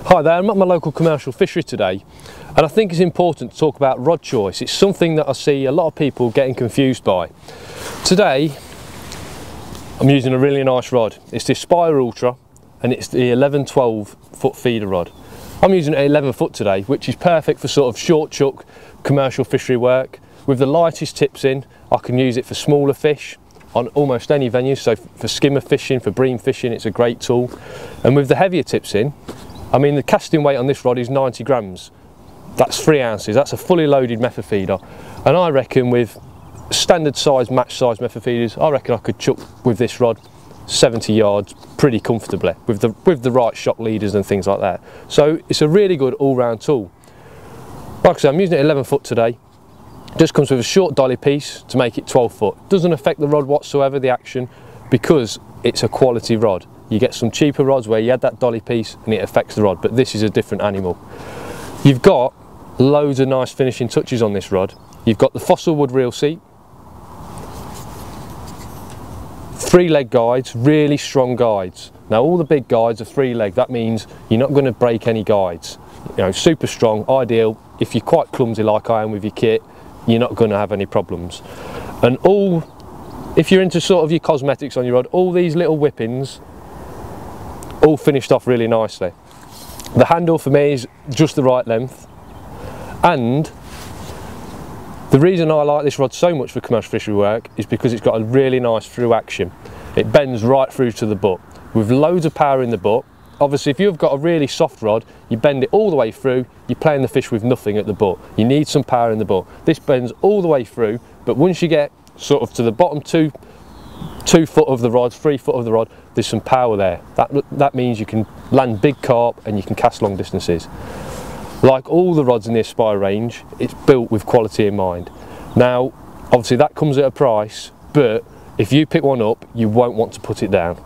Hi there, I'm at my local commercial fishery today, and I think it's important to talk about rod choice. It's something that I see a lot of people getting confused by. Today I'm using a really nice rod. It's the Aspire Ultra and it's the 11-12 foot feeder rod. I'm using an 11 foot today, which is perfect for sort of short chuck commercial fishery work. With the lightest tips in, I can use it for smaller fish on almost any venue, so for skimmer fishing, for bream fishing, it's a great tool. And with the heavier tips in, I mean, the casting weight on this rod is 90 grams. That's 3 ounces. That's a fully loaded method feeder. And I reckon with standard size, match size method feeders, I reckon I could chuck with this rod 70 yards pretty comfortably with the right shock leaders and things like that. So it's a really good all-round tool. Like I said, I'm using it 11 foot today. Just comes with a short dolly piece to make it 12 foot. Doesn't affect the rod whatsoever, the action, because it's a quality rod. You get some cheaper rods where you add that dolly piece and it affects the rod, but this is a different animal. You've got loads of nice finishing touches on this rod. You've got the fossil wood reel seat, 3 leg guides, really strong guides. Now all the big guides are 3 leg, that means you're not going to break any guides. You know, super strong, ideal. If you're quite clumsy like I am with your kit, you're not going to have any problems. And if you're into sort of your cosmetics on your rod, all these little whippings, all finished off really nicely. The handle for me is just the right length, and the reason I like this rod so much for commercial fishery work is because it's got a really nice through action. It bends right through to the butt with loads of power in the butt. Obviously if you've got a really soft rod, you bend it all the way through, you're playing the fish with nothing at the butt. You need some power in the butt. This bends all the way through, but once you get sort of to the bottom 2 foot of the rod, 3 foot of the rod, there's some power there. That means you can land big carp and you can cast long distances. Like all the rods in the Aspire range, it's built with quality in mind. Now, obviously that comes at a price, but if you pick one up, you won't want to put it down.